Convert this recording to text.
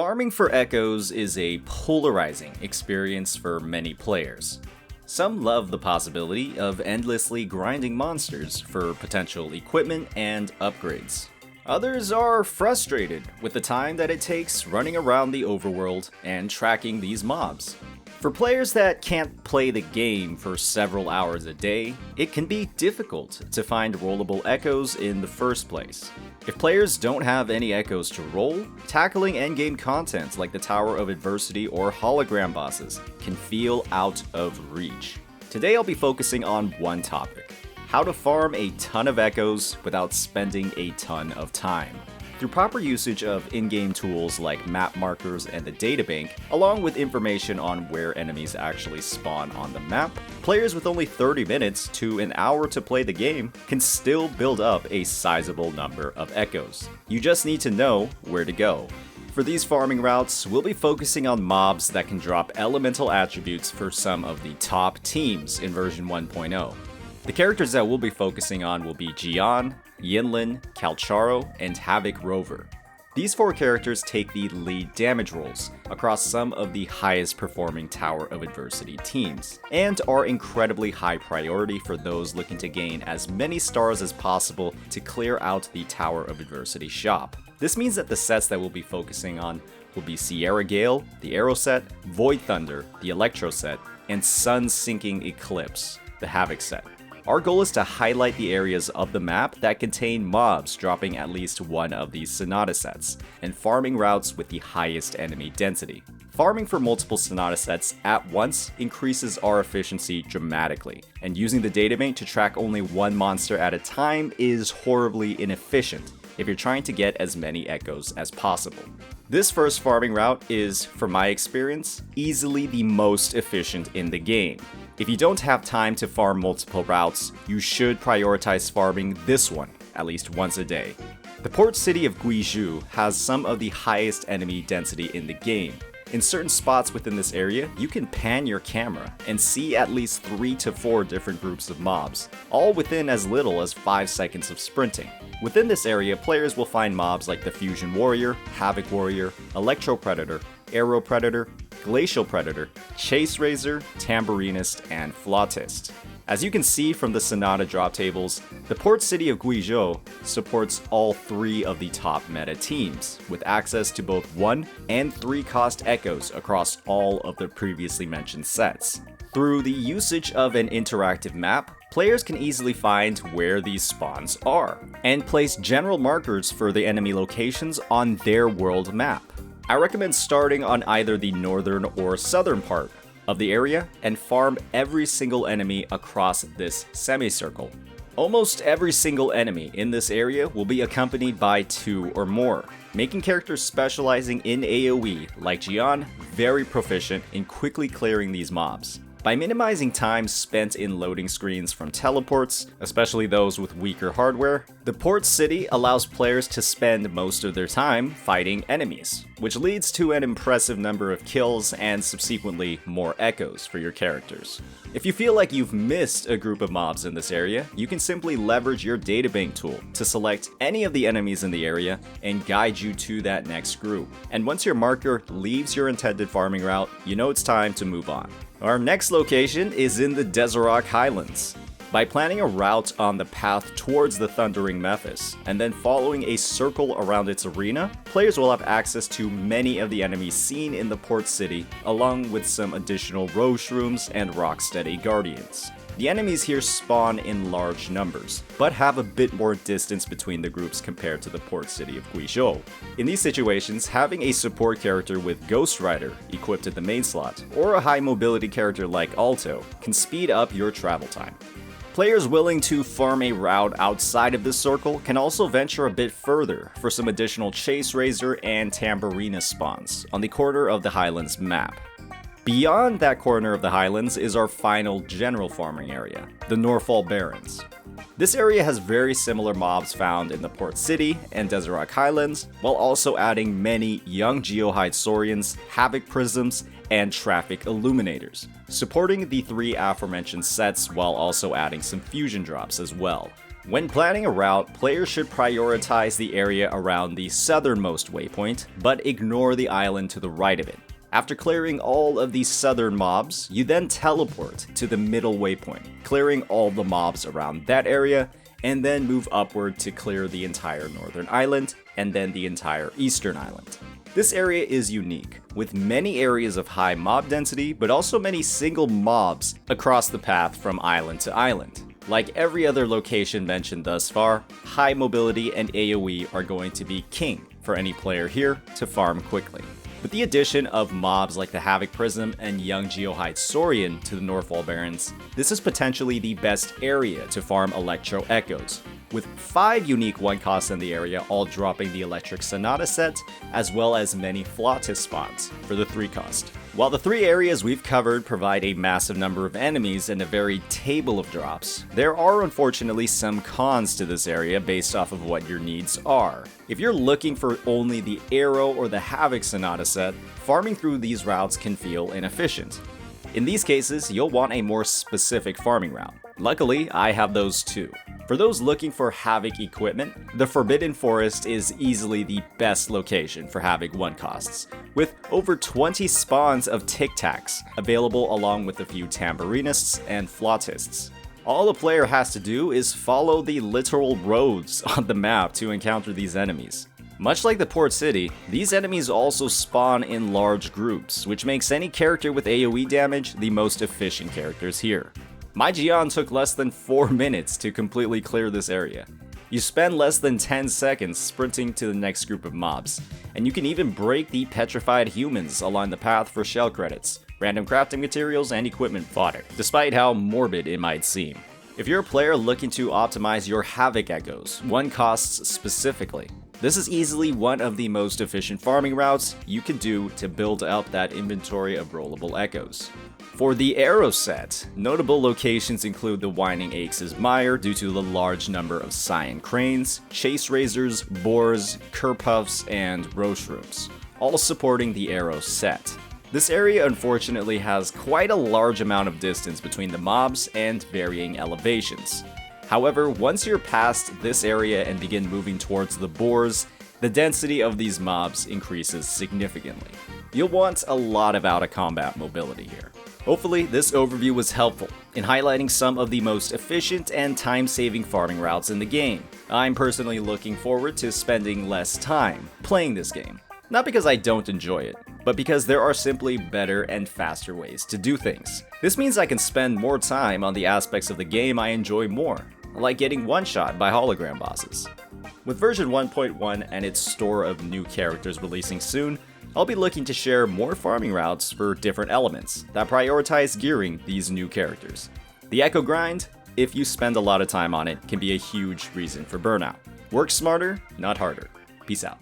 Farming for echoes is a polarizing experience for many players. Some love the possibility of endlessly grinding monsters for potential equipment and upgrades. Others are frustrated with the time that it takes running around the overworld and tracking these mobs. For players that can't play the game for several hours a day, it can be difficult to find rollable echoes in the first place. If players don't have any echoes to roll, tackling endgame content like the Tower of Adversity or hologram bosses can feel out of reach. Today I'll be focusing on one topic: how to farm a ton of echoes without spending a ton of time. Through proper usage of in-game tools like map markers and the databank, along with information on where enemies actually spawn on the map, players with only 30 minutes to an hour to play the game can still build up a sizable number of echoes. You just need to know where to go. For these farming routes, we'll be focusing on mobs that can drop elemental attributes for some of the top teams in version 1.0. The characters that we'll be focusing on will be Jian, Yinlin, Calcharo, and Havoc Rover. These four characters take the lead damage roles across some of the highest performing Tower of Adversity teams, and are incredibly high priority for those looking to gain as many stars as possible to clear out the Tower of Adversity shop. This means that the sets that we'll be focusing on will be Sierra Gale, the Arrow set, Void Thunder, the Electro set, and Sun Sinking Eclipse, the Havoc set. Our goal is to highlight the areas of the map that contain mobs dropping at least one of these Sonata sets, and farming routes with the highest enemy density. Farming for multiple Sonata sets at once increases our efficiency dramatically, and using the databank to track only one monster at a time is horribly inefficient if you're trying to get as many echoes as possible. This first farming route is, from my experience, easily the most efficient in the game. If you don't have time to farm multiple routes, you should prioritize farming this one at least once a day. The port city of Guizhou has some of the highest enemy density in the game. In certain spots within this area, you can pan your camera and see at least 3 to 4 different groups of mobs, all within as little as 5 seconds of sprinting. Within this area, players will find mobs like the Fusion Warrior, Havoc Warrior, Electro Predator, Aero Predator, Glacial Predator, Chase Razor, Tambourinist, and Flautist. As you can see from the Sonata drop tables, the port city of Guizhou supports all 3 of the top meta teams, with access to both 1 and 3 cost echoes across all of the previously mentioned sets. Through the usage of an interactive map, players can easily find where these spawns are, and place general markers for the enemy locations on their world map. I recommend starting on either the northern or southern part of the area and farm every single enemy across this semicircle. Almost every single enemy in this area will be accompanied by 2 or more, making characters specializing in AoE like Jian very proficient in quickly clearing these mobs. By minimizing time spent in loading screens from teleports, especially those with weaker hardware, the port city allows players to spend most of their time fighting enemies, which leads to an impressive number of kills and subsequently more echoes for your characters. If you feel like you've missed a group of mobs in this area, you can simply leverage your databank tool to select any of the enemies in the area and guide you to that next group. And once your marker leaves your intended farming route, you know it's time to move on. Our next location is in the Desert Highlands. By planning a route on the path towards the Thundering Mephis, and then following a circle around its arena, players will have access to many of the enemies seen in the port city, along with some additional rose shrooms and rocksteady guardians. The enemies here spawn in large numbers, but have a bit more distance between the groups compared to the port city of Guizhou. In these situations, having a support character with Ghost Rider equipped at the main slot, or a high mobility character like Alto, can speed up your travel time. Players willing to farm a route outside of this circle can also venture a bit further for some additional Chase Razor and Tambourinist spawns on the corner of the Highlands map. Beyond that corner of the Highlands is our final general farming area, the Norfall Barrens. This area has very similar mobs found in the Port City and Desert Highlands, while also adding many young Geohide Saurians, Havoc Prisms, and Traffic Illuminators, supporting the 3 aforementioned sets while also adding some fusion drops as well. When planning a route, players should prioritize the area around the southernmost waypoint, but ignore the island to the right of it. After clearing all of the southern mobs, you then teleport to the middle waypoint, clearing all the mobs around that area, and then move upward to clear the entire northern island, and then the entire eastern island. This area is unique, with many areas of high mob density, but also many single mobs across the path from island to island. Like every other location mentioned thus far, high mobility and AoE are going to be king for any player here to farm quickly. With the addition of mobs like the Havoc Prism and young Geohide Saurian to the Northwall Barrens, this is potentially the best area to farm Electro Echoes, with 5 unique 1-costs in the area all dropping the Electric Sonata set, as well as many Flautis spawns for the 3-cost. While the 3 areas we've covered provide a massive number of enemies and a varied table of drops, there are unfortunately some cons to this area based off of what your needs are. If you're looking for only the Arrow or the Havoc Sonata set, farming through these routes can feel inefficient. In these cases, you'll want a more specific farming route. Luckily, I have those too. For those looking for Havoc equipment, the Forbidden Forest is easily the best location for Havoc 1-costs, with over 20 spawns of Tic Tacs available along with a few Tambourinists and Flautists. All a player has to do is follow the literal roads on the map to encounter these enemies. Much like the Port City, these enemies also spawn in large groups, which makes any character with AoE damage the most efficient characters here. My Gion took less than 4 minutes to completely clear this area. You spend less than 10 seconds sprinting to the next group of mobs, and you can even break the petrified humans along the path for shell credits, random crafting materials, and equipment fodder, despite how morbid it might seem. If you're a player looking to optimize your Havoc Echoes, 1-costs specifically, this is easily one of the most efficient farming routes you can do to build up that inventory of rollable echoes. For the Arrow set, notable locations include the Winding Aches' Mire due to the large number of Cyan Cranes, Chase Razors, Boars, Kerpuffs, and Roshrooms, all supporting the Arrow set. This area unfortunately has quite a large amount of distance between the mobs and varying elevations. However, once you're past this area and begin moving towards the Boars, the density of these mobs increases significantly. You'll want a lot of out-of-combat mobility here. Hopefully, this overview was helpful in highlighting some of the most efficient and time-saving farming routes in the game. I'm personally looking forward to spending less time playing this game. Not because I don't enjoy it, but because there are simply better and faster ways to do things. This means I can spend more time on the aspects of the game I enjoy more, like getting one-shot by hologram bosses. With version 1.1 and its store of new characters releasing soon, I'll be looking to share more farming routes for different elements that prioritize gearing these new characters. The Echo Grind, if you spend a lot of time on it, can be a huge reason for burnout. Work smarter, not harder. Peace out.